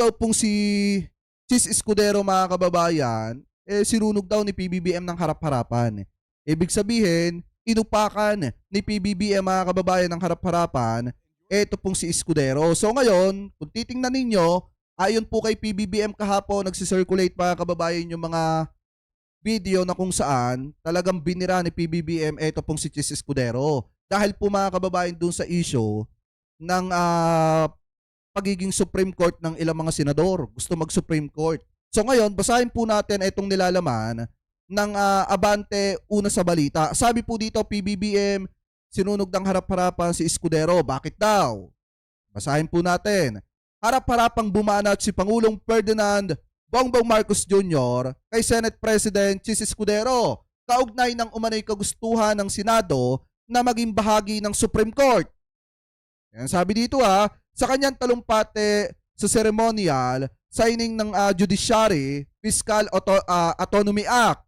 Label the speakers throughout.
Speaker 1: daw pong si Chis Escudero mga kababayan, sinunog daw ni PBBM ng harap-harapan. Ibig sabihin, inupakan ni PBBM mga kababayan ng harap-harapan, eto pong si Escudero. So ngayon, kung titingnan ninyo, ayon po kay PBBM kahapon, nagsisirculate mga kababayan yung mga video na kung saan talagang binira ni PBBM eto pong si Chis Escudero. Dahil po mga kababayan dun sa issue ng pagiging Supreme Court ng ilang mga senador. Gusto mag-Supreme Court. So ngayon, basahin po natin itong nilalaman ng Abante una sa balita. Sabi po dito, PBBM, sinunog ng harap-harapan si Escudero. Bakit daw? Basahin po natin. Harap-harapang bumanat si Pangulong Ferdinand Bongbong Marcos Jr. kay Senate President Chis Escudero kaugnay ng umano'y kagustuhan ng Senado na maging bahagi ng Supreme Court. Yan sabi dito sa kanyang talumpate sa ceremonial signing ng Judiciary Fiscal Autonomy Act.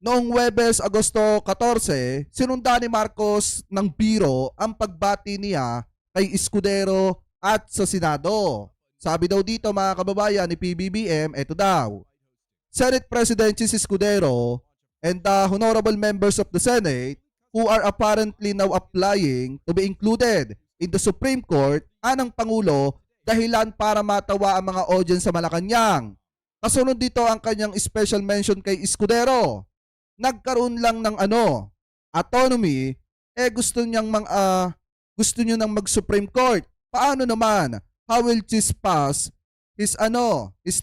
Speaker 1: Noong Huwebes, Agosto 14, sinunda ni Marcos ng biro ang pagbati niya kay Escudero at sa Senado. Sabi daw dito mga kababayan ni PBBM, ito daw. Senate President Chis Escudero and the honorable members of the Senate who are apparently now applying to be included in the Supreme Court anang Pangulo dahilan para matawa ang mga audience sa Malacanang. Kasunod dito ang kanyang special mention kay Escudero. Nagkaroon lang ng autonomy, gusto niyo nang mag-Supreme Court. Paano naman? How will Chis pass his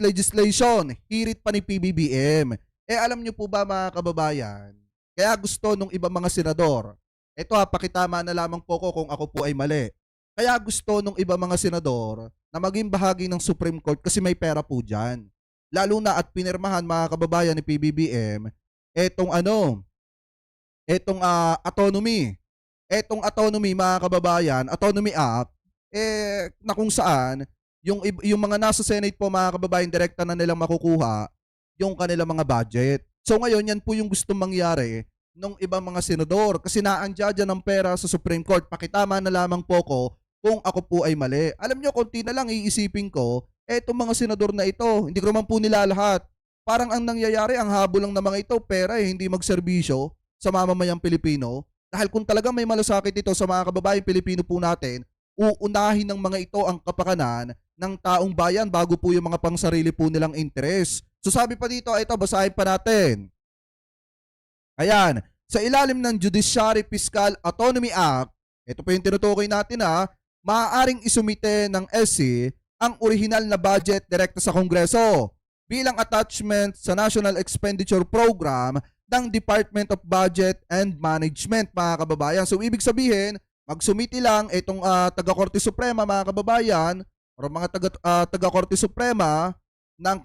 Speaker 1: legislation? Hirit pa ni PBBM. Alam niyo po ba mga kababayan, kaya gusto nung ibang mga senador, ito pakitama na lamang po ko kung ako po ay mali. Kaya gusto nung ibang mga senador na maging bahagi ng Supreme Court kasi may pera po dyan. Lalo na at pinirmahan mga kababayan ni PBBM, etong autonomy. Etong autonomy mga kababayan, Autonomy Act, na kung saan yung mga nasa Senate po mga kababayan direkta na nilang makukuha yung kanilang mga budget. So ngayon yan po yung gustong mangyari ng ibang mga senador kasi naandyan ng pera sa Supreme Court. Pakitama na lamang po ko kung ako po ay mali. Alam nyo, konti na lang iisipin ko, etong mga senador na ito, hindi ko naman po nila lahat. Parang ang nangyayari, ang habol lang ng mga ito, pera hindi magserbisyo sa mamamayang Pilipino. Dahil kung talagang may malasakit ito sa mga kababayan Pilipino po natin, uunahin ng mga ito ang kapakanan ng taong bayan bago po yung mga pangsarili po nilang interes. So sabi pa dito, ito basahin pa natin. Ayan, sa ilalim ng Judiciary Fiscal Autonomy Act, ito po yung tinutukoy natin maaaring isumite ng SC ang orihinal na budget direkta sa Kongreso bilang attachment sa National Expenditure Program ng Department of Budget and Management mga kababayan. So ibig sabihin, magsumiti lang itong taga-Korte Suprema mga kababayan o mga taga-Korte Suprema ng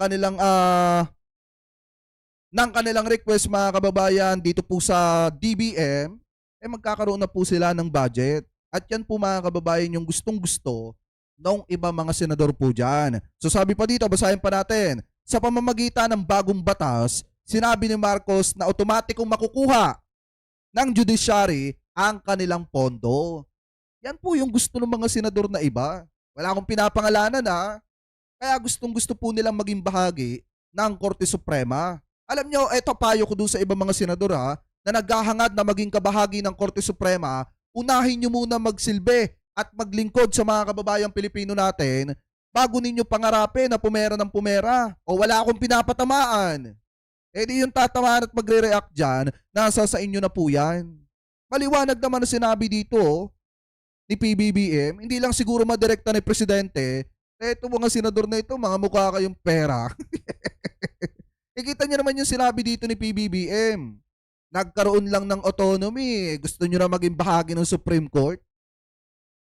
Speaker 1: kanilang request mga kababayan dito po sa DBM, magkakaroon na po sila ng budget. At yan po mga kababayan yung gustong-gusto ng ibang mga senador po dyan. So sabi pa dito, basahin pa natin, sa pamamagitan ng bagong batas, sinabi ni Marcos na otomatikong makukuha ng judiciary ang kanilang pondo. Yan po yung gusto ng mga senador na iba. Wala akong pinapangalanan kaya gustong-gusto po nilang maging bahagi ng Korte Suprema. Alam nyo, eto payo ko dun sa ibang mga senador na naghahangad na maging kabahagi ng Korte Suprema, unahin nyo muna magsilbi at maglingkod sa mga kababayang Pilipino natin bago ninyo pangarapin na pumera ng pumera o wala akong pinapatamaan. Di yung tatamaan at magre-react dyan, nasa sa inyo na po yan. Maliwanag naman na sinabi dito ni PBBM, hindi lang siguro madirekta ni Presidente, eto mga senador na ito, mga mukha kayong pera. Kita nyo naman yung sinabi dito ni PBBM. Nagkaroon lang ng autonomy, gusto nyo na maging bahagi ng Supreme Court.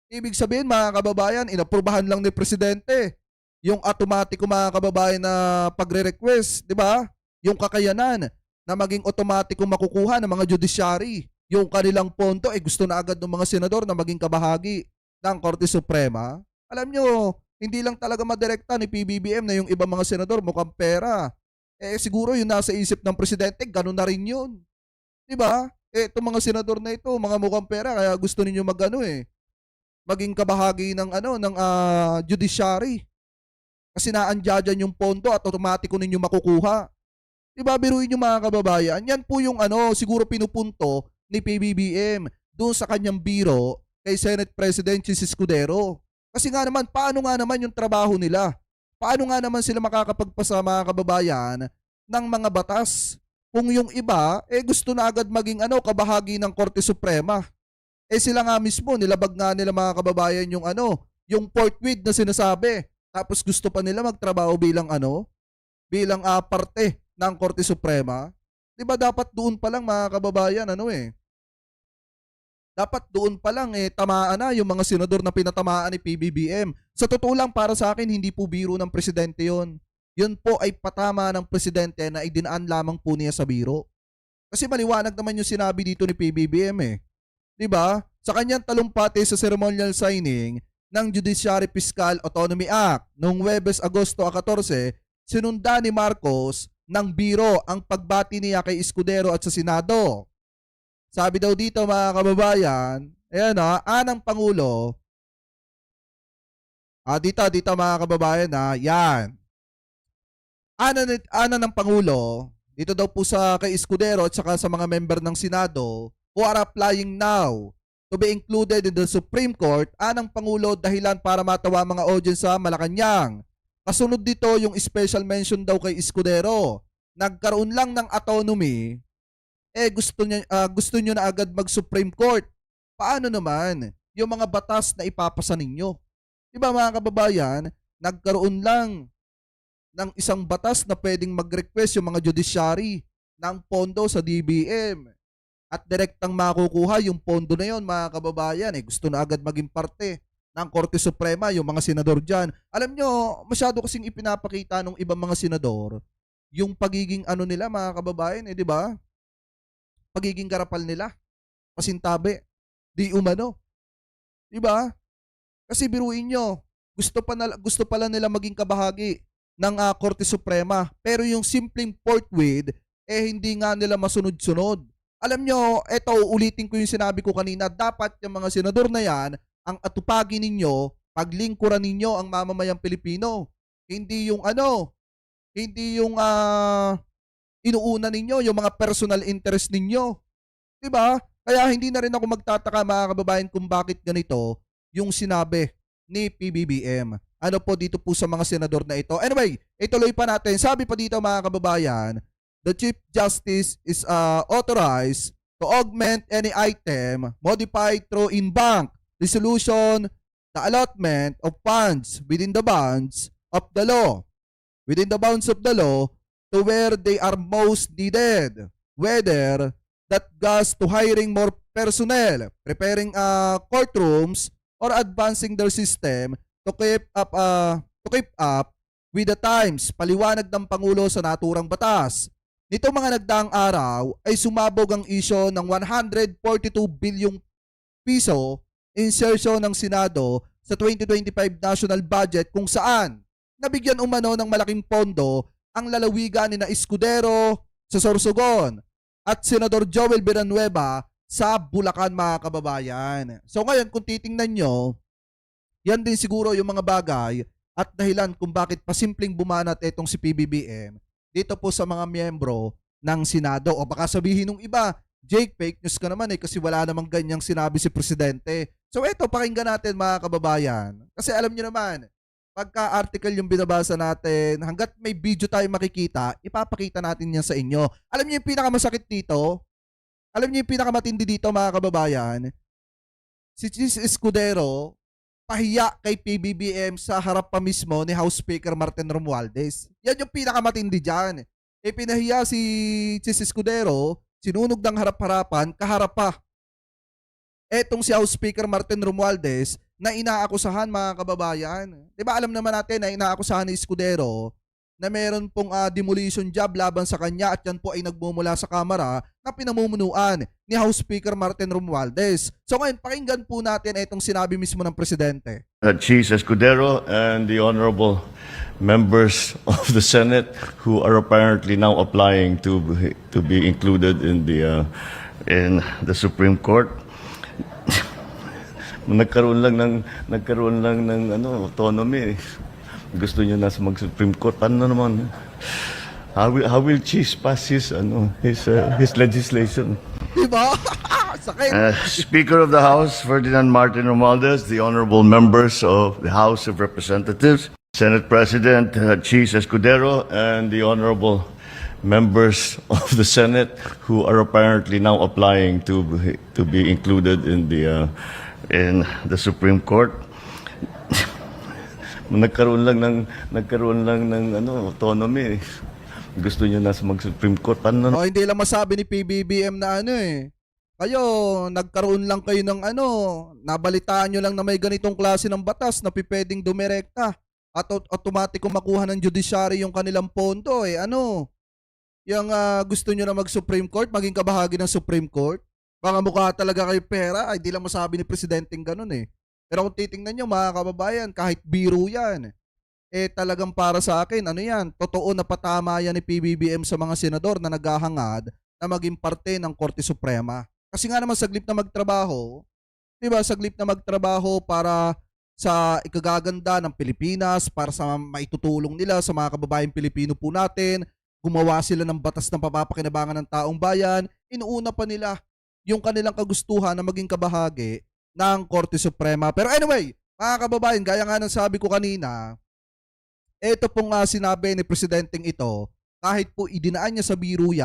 Speaker 1: Ibig sabihin mga kababayan, inaprubahan lang ni Presidente yung automatic mga kababayan na pagre-request, di ba? Yung kakayanan na maging automatic makukuha ng mga judiciary. Yung kanilang pondo gusto na agad ng mga senador na maging kabahagi ng Korte Suprema. Alam nyo, hindi lang talaga madirekta ni PBBM na yung ibang mga senador mukhang pera. Siguro yung nasa isip ng Presidente, ganun na rin yun. Diba? Itong mga senador na ito, mga mukhang pera, kaya gusto ninyo maging kabahagi ng judiciary. Kasi naandya dyan yung pondo at automatiko ninyo makukuha. Diba, biruin nyo mga kababayan, yan po yung siguro pinupunto ni PBBM doon sa kanyang biro kay Senate President Chis Escudero. Kasi nga naman, paano nga naman yung trabaho nila? Paano nga naman sila makakapagpasa mga kababayan ng mga batas? Kung yung iba, gusto na agad maging kabahagi ng Korte Suprema. Sila nga mismo, nilabag nga nila mga kababayan yung yung forthwith na sinasabi. Tapos gusto pa nila magtrabaho bilang bilang parte ng Korte Suprema. 'Di ba dapat doon pa lang mga kababayan dapat doon pa lang tamaan na yung mga senador na pinatamaan ni PBBM. Sa totoo lang para sa akin hindi po biro ng presidente 'yon. Yun po ay patama ng presidente na idinaan lamang po niya sa biro. Kasi maliwanag naman yung sinabi dito ni PBBM 'Di ba? Sa kanyang talumpati sa ceremonial signing ng Judiciary Fiscal Autonomy Act noong Huwebes Agosto 14, sinunda ni Marcos ng biro ang pagbati niya kay Escudero at sa Senado. Sabi daw dito mga kababayan, anang Pangulo, dito mga kababayan yan. Ana ng Pangulo, dito daw po sa kay Escudero at saka sa mga member ng Senado who are applying now to be included in the Supreme Court, anang Pangulo dahilan para matawa mga audience sa Malacanang. Kasunod dito yung special mention daw kay Escudero. Nagkaroon lang ng autonomy, gusto nyo na agad mag-Supreme Court. Paano naman yung mga batas na ipapasa ninyo? Diba mga kababayan, nagkaroon lang ng isang batas na pwedeng mag-request yung mga judiciary ng pondo sa DBM at direktang makukuha yung pondo na yon mga kababayan. Gusto na agad maging parte ng Korte Suprema yung mga senador dyan. Alam nyo, masyado kasing ipinapakita ng ibang mga senador yung pagiging nila mga kababayan, di ba? Pagiging garapal nila, pasintabi, di umano. Di ba? Kasi biruin nyo, gusto pala nila maging kabahagi ng Korte Suprema. Pero yung simpleng forthwith, hindi nga nila masunod-sunod. Alam nyo, ulitin ko yung sinabi ko kanina, dapat yung mga senador na yan, ang atupagin ninyo, paglingkuran ninyo ang mamamayang Pilipino. Hindi yung hindi yung inuuna ninyo, yung mga personal interest ninyo. Diba? Kaya hindi na rin ako magtataka mga kababayan kung bakit ganito yung sinabi ni PBBM. Ano po dito po sa mga senador na ito. Anyway, ituloy pa natin. Sabi pa dito mga kababayan, the Chief Justice is authorized to augment any item modified through in-bank resolution the allotment of funds within the bounds of the law to where they are most needed, whether that goes to hiring more personnel, preparing courtrooms, or advancing their system to keep up with the times. Paliwanag ng Pangulo sa naturang batas. Nito mga nagdaang araw ay sumabog ang isyo ng 142 bilyong piso insertion ng Senado sa 2025 national budget kung saan nabigyan umano ng malaking pondo ang lalawigan ni na Escudero sa Sorsogon at Senador Joel Villanueva sa Bulacan mga kababayan. So ngayon kung titingnan nyo, yan din siguro yung mga bagay at dahilan kung bakit pasimpleng bumanat itong si PBBM dito po sa mga miyembro ng Senado. O baka sabihin ng iba, Jake, fake news ka naman kasi wala namang ganyang sinabi si Presidente. So eto, pakinggan natin mga kababayan. Kasi alam nyo naman, pagka-article yung binabasa natin, hanggat may video tayo makikita, ipapakita natin yan sa inyo. Alam niyo yung pinakamasakit dito? Alam niyo yung pinakamatindi dito mga kababayan? Si Chis Escudero, pahiya kay PBBM sa harap pa mismo ni House Speaker Martin Romualdez. Yan yung pinakamatindi dyan. Pinahiya si Chis Escudero, sinunog ng harap-harapan, kaharap pa. Etong si House Speaker Martin Romualdez, na inaakusahan mga kababayan. Diba alam naman natin na inaakusahan ni Escudero na meron pong demolition job laban sa kanya at yan po ay nagmumula sa Kamara na pinamumunuan ni House Speaker Martin Romualdez. So ngayon, pakinggan po natin itong sinabi mismo ng Presidente.
Speaker 2: Chief Escudero and the honorable members of the Senate who are apparently now applying to be included in the Supreme Court. Nagkaroon lang ng autonomy. Gusto niyo na mag-Supreme Court. Ano naman? How will Cheese pass his legislation?
Speaker 1: Diba? Sakit.
Speaker 2: Speaker of the House, Ferdinand Martin Romualdez, the honorable members of the House of Representatives, Senate President Cheese Escudero, and the honorable members of the Senate who are apparently now applying to be included in the Supreme Court. nagkaroon lang ng autonomy. Gusto niyo na mag-Supreme Court. Ano?
Speaker 1: O hindi lang masabi ni PBBM na kayo, nagkaroon lang kayo ng nabalitaan nyo lang na may ganitong klase ng batas na pipwedeng dumirekta at automatic makuha ng judiciary yung kanilang pondo yung gusto nyo na mag-Supreme Court, maging kabahagi ng Supreme Court, baka mukha talaga kayo pera, ay di lang masabi ni Presidenteng ganun Pero kung titingnan nyo mga kababayan, kahit biro yan, talagang para sa akin, totoo na patama yan ni PBBM sa mga senador na naghahangad na maging parte ng Korte Suprema. Kasi nga naman saglip na magtrabaho, di ba, saglip na magtrabaho para sa ikagaganda ng Pilipinas, para sa maitutulong nila sa mga kababayang Pilipino po natin, gumawa sila ng batas ng papapakinabangan ng taong bayan, inuuna pa nila yung kanilang kagustuhan na maging kabahagi ng Korte Suprema. Pero anyway, mga kababayan, gaya nga ng sabi ko kanina, ito pong sinabi ni Presidenteng ito, kahit po idinaan niya sa biro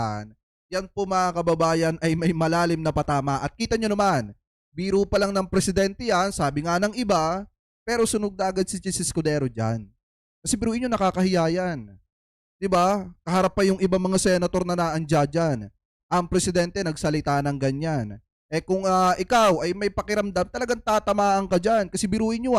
Speaker 1: yan po mga kababayan ay may malalim na patama. At kita nyo naman, biro pa lang ng Presidente yan, sabi nga ng iba, pero sunog na agad si Cheese Escudero dyan. Kasi biruin nyo, nakakahiya yan. Diba? Kaharap pa yung ibang mga senator na naandya dyan. Ang Presidente nagsalita ng ganyan. Kung ikaw ay may pakiramdam, talagang tatamaan ka dyan. Kasi biruin nyo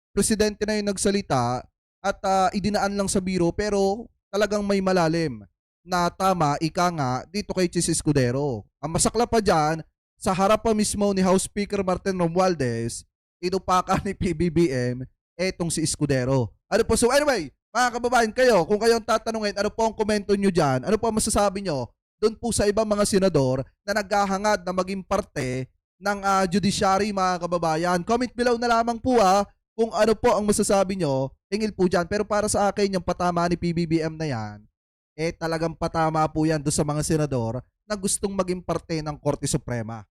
Speaker 1: Presidente na yung nagsalita, at idinaan lang sa biro pero talagang may malalim na tama, ika nga, dito kay Cheese Escudero. Ang masakla pa dyan, sa harap pa mismo ni House Speaker Martin Romualdez, inupaka ni PBBM etong si Escudero. So anyway, mga kababayan, kung kayo ang tatanungin, ano po ang komento nyo dyan? Ano po ang masasabi nyo doon po sa ibang mga senador na naghahangad na maging parte ng judiciary, mga kababayan? Comment below na lamang po kung ano po ang masasabi nyo, tingil po dyan. Pero para sa akin, yung patama ni PBBM na yan, talagang patama po yan doon sa mga senador na gustong maging parte ng Korte Suprema.